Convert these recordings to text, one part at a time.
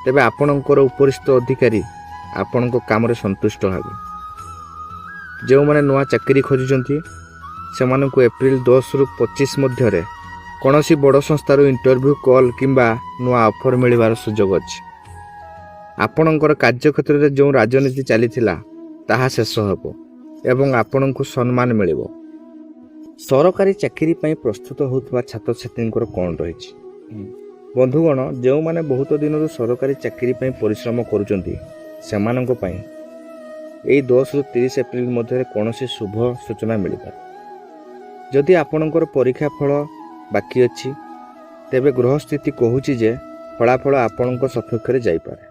ତେବେ ଆପଣଙ୍କର ଉପରିସ୍ଥ ଅଧିକାରୀ ଆପଣଙ୍କ କାମରେ ସନ୍ତୁଷ୍ଟ ହେବେ। ଯେଉଁମାନେ ନୂଆ ଚାକିରି ଖୋଜୁଛନ୍ତି ସେମାନଙ୍କୁ ଏପ୍ରିଲ 10ରୁ 25 ମଧ୍ୟରେ କୌଣସି ବଡ଼ ସଂସ୍ଥାରୁ ଇଣ୍ଟରଭ୍ୟୁ କଲ୍ କିମ୍ବା ନୂଆ ଅଫର୍ ମିଳିବାର ସୁଯୋଗ ଅଛି। ଆପଣଙ୍କର କାର୍ଯ୍ୟକ୍ଷେତ୍ରରେ ଯେଉଁ ରାଜନୀତି ଚାଲିଥିଲା ତାହା ଶେଷ ହେବ ଏବଂ ଆପଣଙ୍କୁ ସମ୍ମାନ ମିଳିବ। ସରକାରୀ ଚାକିରି ପାଇଁ ପ୍ରସ୍ତୁତ ହେଉଥିବା ଛାତ୍ରଛାତ୍ରୀଙ୍କର କ'ଣ ରହିଛି? ବନ୍ଧୁଗଣ, ଯେଉଁମାନେ ବହୁତ ଦିନରୁ ସରକାରୀ ଚାକିରି ପାଇଁ ପରିଶ୍ରମ କରୁଛନ୍ତି ସେମାନଙ୍କ ପାଇଁ ଏହି 10ରୁ 30 ଏପ୍ରିଲ ମଧ୍ୟରେ କୌଣସି ଶୁଭ ସୂଚନା ମିଳିପାରେ। ଯଦି ଆପଣଙ୍କର ପରୀକ୍ଷା ଫଳ ବାକି ଅଛି ତେବେ ଗ୍ରହସ୍ଥିତି କହୁଛି ଯେ ଫଳାଫଳ ଆପଣଙ୍କ ସପକ୍ଷରେ ଯାଇପାରେ।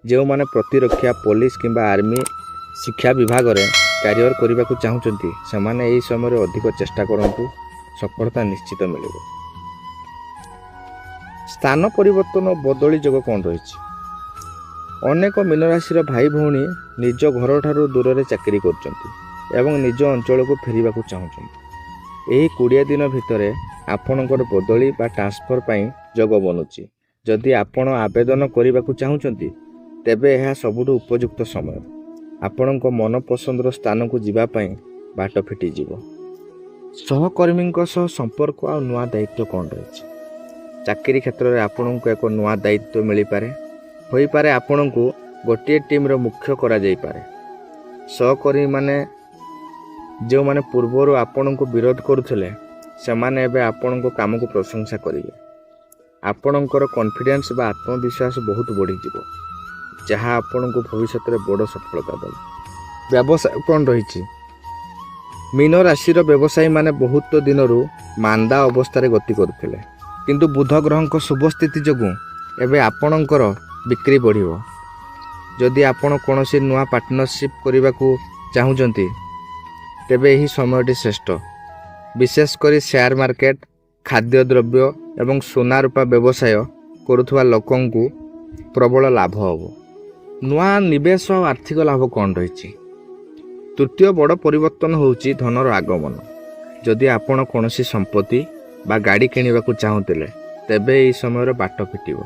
ଯେଉଁମାନେ ପ୍ରତିରକ୍ଷା, ପୋଲିସ କିମ୍ବା ଆର୍ମି ଶିକ୍ଷା ବିଭାଗରେ କ୍ୟାରିୟର କରିବାକୁ ଚାହୁଁଛନ୍ତି ସେମାନେ ଏହି ସମୟରେ ଅଧିକ ଚେଷ୍ଟା କରନ୍ତୁ, ସଫଳତା ନିଶ୍ଚିତ ମିଳିବ। ସ୍ଥାନ ପରିବର୍ତ୍ତନ ଓ ବଦଳି ଯୋଗ କ'ଣ ରହିଛି? ଅନେକ ମୀନ ରାଶିର ଭାଇ ଭଉଣୀ ନିଜ ଘରଠାରୁ ଦୂରରେ ଚାକିରି କରୁଛନ୍ତି ଏବଂ ନିଜ ଅଞ୍ଚଳକୁ ଫେରିବାକୁ ଚାହୁଁଛନ୍ତି। ଏହି 20 ଦିନ ଭିତରେ ଆପଣଙ୍କର ବଦଳି ବା ଟ୍ରାନ୍ସଫର ପାଇଁ ଯୋଗ ବନୁଛି। ଯଦି ଆପଣ ଆବେଦନ କରିବାକୁ ଚାହୁଁଛନ୍ତି ତେବେ ଏହା ସବୁଠୁ ଉପଯୁକ୍ତ ସମୟ। ଆପଣଙ୍କ ମନପସନ୍ଦର ସ୍ଥାନକୁ ଯିବା ପାଇଁ ବାଟ ଫିଟିଯିବ। ସହକର୍ମୀଙ୍କ ସହ ସମ୍ପର୍କ ଆଉ ନୂଆ ଦାୟିତ୍ୱ କ'ଣ ରହିଛି? ଚାକିରି କ୍ଷେତ୍ରରେ ଆପଣଙ୍କୁ ଏକ ନୂଆ ଦାୟିତ୍ୱ ମିଳିପାରେ। ହୋଇପାରେ ଆପଣଙ୍କୁ ଗୋଟିଏ ଟିମ୍ର ମୁଖ୍ୟ କରାଯାଇପାରେ। ସହକର୍ମୀମାନେ ଯେଉଁମାନେ ପୂର୍ବରୁ ଆପଣଙ୍କୁ ବିରୋଧ କରୁଥିଲେ ସେମାନେ ଏବେ ଆପଣଙ୍କ କାମକୁ ପ୍ରଶଂସା କରିବେ। ଆପଣଙ୍କର କନଫିଡେନ୍ସ ବା ଆତ୍ମବିଶ୍ୱାସ ବହୁତ ବଢ଼ିଯିବ, ଯାହା ଆପଣଙ୍କୁ ଭବିଷ୍ୟତରେ ବଡ଼ ସଫଳତା ଦେବ। ବ୍ୟବସାୟ କ'ଣ ରହିଛି? ମୀନ ରାଶିର ବ୍ୟବସାୟୀମାନେ ବହୁତ ଦିନରୁ ମାନ୍ଦା ଅବସ୍ଥାରେ ଗତି କରୁଥିଲେ, କିନ୍ତୁ ବୁଧ ଗ୍ରହଙ୍କ ଶୁଭ ସ୍ଥିତି ଯୋଗୁଁ ଏବେ ଆପଣଙ୍କର ବିକ୍ରି ବଢ଼ିବ। ଯଦି ଆପଣ କୌଣସି ନୂଆ ପାର୍ଟନରସିପ୍ କରିବାକୁ ଚାହୁଁଛନ୍ତି ତେବେ ଏହି ସମୟଟି ଶ୍ରେଷ୍ଠ। ବିଶେଷ କରି ସେୟାର ମାର୍କେଟ, ଖାଦ୍ୟଦ୍ରବ୍ୟ ଏବଂ ସୁନା ରୂପା ବ୍ୟବସାୟ କରୁଥିବା ଲୋକଙ୍କୁ ପ୍ରବଳ ଲାଭ ହେବ। ନୂଆ ନିବେଶ ଆଉ ଆର୍ଥିକ ଲାଭ କ'ଣ ରହିଛି? ତୃତୀୟ ବଡ଼ ପରିବର୍ତ୍ତନ ହେଉଛି ଧନର ଆଗମନ। ଯଦି ଆପଣ କୌଣସି ସମ୍ପତ୍ତି ବା ଗାଡ଼ି କିଣିବାକୁ ଚାହୁଁଥିଲେ ତେବେ ଏହି ସମୟରେ ବାଟ ଫିଟିବ।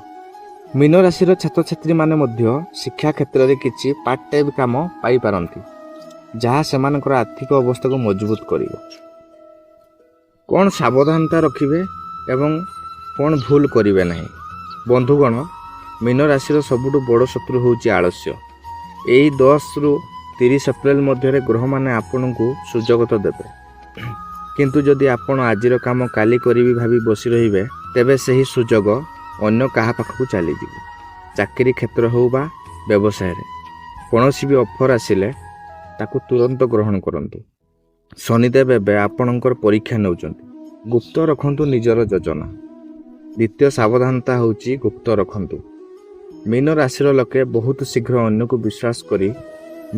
ମୀନ ରାଶିର ଛାତ୍ରଛାତ୍ରୀମାନେ ମଧ୍ୟ ଶିକ୍ଷା କ୍ଷେତ୍ରରେ କିଛି ପାର୍ଟ ଟାଇମ୍ କାମ ପାଇପାରନ୍ତି, ଯାହା ସେମାନଙ୍କର ଆର୍ଥିକ ଅବସ୍ଥାକୁ ମଜବୁତ କରିବ। କ'ଣ ସାବଧାନତା ରଖିବେ ଏବଂ କ'ଣ ଭୁଲ କରିବେ ନାହିଁ? ବନ୍ଧୁଗଣ, ମୀନ ରାଶିର ସବୁଠୁ ବଡ଼ ଶତ୍ରୁ ହେଉଛି ଆଳସ୍ୟ। ଏହି 10ରୁ 30 ଏପ୍ରିଲ ମଧ୍ୟରେ ଗ୍ରହମାନେ ଆପଣଙ୍କୁ ସୁଯୋଗ ତ ଦେବେ, କିନ୍ତୁ ଯଦି ଆପଣ ଆଜିର କାମ କାଲି କରିବି ଭାବି ବସି ରହିବେ ତେବେ ସେହି ସୁଯୋଗ ଅନ୍ୟ କାହା ପାଖକୁ ଚାଲିଯିବ। ଚାକିରି କ୍ଷେତ୍ର ହେଉ ବା ବ୍ୟବସାୟରେ କୌଣସି ବି ଅଫର୍ ଆସିଲେ ତାକୁ ତୁରନ୍ତ ଗ୍ରହଣ କରନ୍ତୁ। ଶନିଦେବ ଏବେ ଆପଣଙ୍କର ପରୀକ୍ଷା ନେଉଛନ୍ତି। ଗୁପ୍ତ ରଖନ୍ତୁ ନିଜର ଯୋଜନା। ଦ୍ୱିତୀୟ ସାବଧାନତା ହେଉଛି ଗୁପ୍ତ ରଖନ୍ତୁ। ମୀନ ରାଶିର ଲୋକେ ବହୁତ ଶୀଘ୍ର ଅନ୍ୟକୁ ବିଶ୍ୱାସ କରି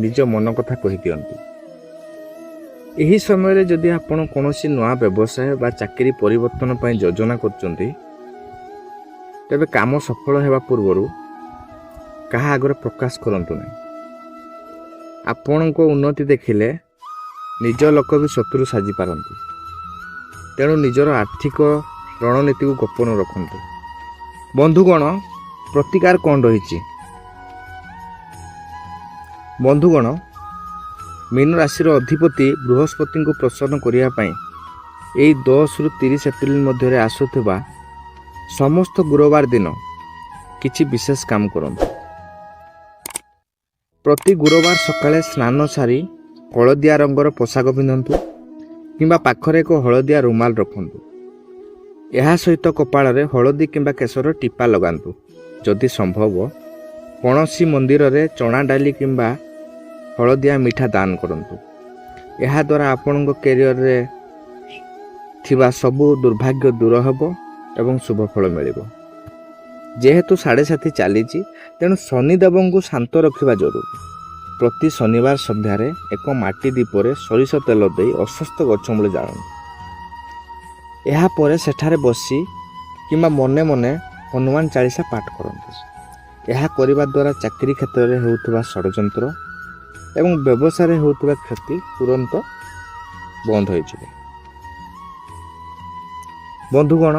ନିଜ ମନ କଥା କହିଦିଅନ୍ତି। ଏହି ସମୟରେ ଯଦି ଆପଣ କୌଣସି ନୂଆ ବ୍ୟବସାୟ ବା ଚାକିରି ପରିବର୍ତ୍ତନ ପାଇଁ ଯୋଜନା କରୁଛନ୍ତି ତେବେ କାମ ସଫଳ ହେବା ପୂର୍ବରୁ କାହା ଆଗରେ ପ୍ରକାଶ କରନ୍ତୁ ନାହିଁ। ଆପଣଙ୍କ ଉନ୍ନତି ଦେଖିଲେ ନିଜ ଲୋକ ବି ଶତ୍ରୁ ସାଜିପାରନ୍ତି, ତେଣୁ ନିଜର ଆର୍ଥିକ ରଣନୀତିକୁ ଗୋପନ ରଖନ୍ତୁ। ବନ୍ଧୁଗଣ, ପ୍ରତିକାର କ'ଣ ରହିଛି? ବନ୍ଧୁଗଣ, ମୀନ ରାଶିର ଅଧିପତି ବୃହସ୍ପତିଙ୍କୁ ପ୍ରସନ୍ନ କରିବା ପାଇଁ ଏହି 10ରୁ 30 ଏପ୍ରିଲ ମଧ୍ୟରେ ଆସୁଥିବା ସମସ୍ତ ଗୁରୁବାର ଦିନ କିଛି ବିଶେଷ କାମ କରନ୍ତୁ। ପ୍ରତି ଗୁରୁବାର ସକାଳେ ସ୍ନାନ ସାରି ହଳଦିଆ ରଙ୍ଗର ପୋଷାକ ପିନ୍ଧନ୍ତୁ କିମ୍ବା ପାଖରେ ଏକ ହଳଦିଆ ରୁମାଲ ରଖନ୍ତୁ। ଏହା ସହିତ କପାଳରେ ହଳଦୀ କିମ୍ବା କେଶର ଟିପା ଲଗାନ୍ତୁ। ଯଦି ସମ୍ଭବ କୌଣସି ମନ୍ଦିରରେ ଚଣା ଡାଲି କିମ୍ବା ହଳଦିଆ ମିଠା ଦାନ କରନ୍ତୁ। ଏହାଦ୍ୱାରା ଆପଣଙ୍କ କ୍ୟାରିୟରରେ ଥିବା ସବୁ ଦୁର୍ଭାଗ୍ୟ ଦୂର ହେବ ଏବଂ ଶୁଭଫଳ ମିଳିବ। ଯେହେତୁ 7.5 ଚାଲିଛି ତେଣୁ ଶନିଦେବଙ୍କୁ ଶାନ୍ତ ରଖିବା ଜରୁରୀ। ପ୍ରତି ଶନିବାର ସନ୍ଧ୍ୟାରେ ଏକ ମାଟି ଦୀପରେ ସୋରିଷ ତେଲ ଦେଇ ଅଶ୍ୱତ୍ଥ ଗଛ ମୂଳେ ଜାଳନ୍ତୁ। ଏହାପରେ ସେଠାରେ ବସି କିମ୍ବା ମନେ ମନେ ହନୁମାନ ଚାଳିଶା ପାଠ କରନ୍ତୁ। ଏହା କରିବା ଦ୍ୱାରା ଚାକିରି କ୍ଷେତ୍ରରେ ହେଉଥିବା ଷଡ଼ଯନ୍ତ୍ର ଏବଂ ବ୍ୟବସାୟରେ ହେଉଥିବା କ୍ଷତି ତୁରନ୍ତ ବନ୍ଦ ହୋଇଯିବ। ବନ୍ଧୁଗଣ,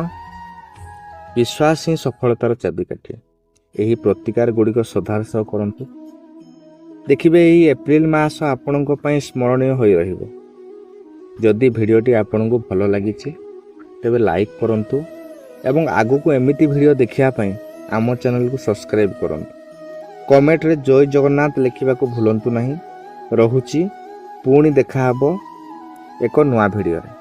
ବିଶ୍ୱାସ ହିଁ ସଫଳତାର ଚାବିକାଠି। ଏହି ପ୍ରତିକାର ଗୁଡ଼ିକ ଶ୍ରଦ୍ଧାର ସହ କରନ୍ତୁ। ଦେଖିବେ ଏହି ଏପ୍ରିଲ ମାସ ଆପଣଙ୍କ ପାଇଁ ସ୍ମରଣୀୟ ହୋଇ ରହିବ। ଯଦି ଭିଡ଼ିଓଟି ଆପଣଙ୍କୁ ଭଲ ଲାଗିଛି ତେବେ ଲାଇକ୍ କରନ୍ତୁ ଏବଂ ଆଗକୁ ଏମିତି ଭିଡ଼ିଓ ଦେଖିବା ପାଇଁ ଆମ ଚ୍ୟାନେଲକୁ ସବସ୍କ୍ରାଇବ୍ କରନ୍ତୁ। କମେଣ୍ଟରେ ଜୟ ଜଗନ୍ନାଥ ଲେଖିବାକୁ ଭୁଲନ୍ତୁ ନାହିଁ। ରହୁଛି, ପୁଣି ଦେଖାହେବ ଏକ ନୂଆ ଭିଡ଼ିଓରେ।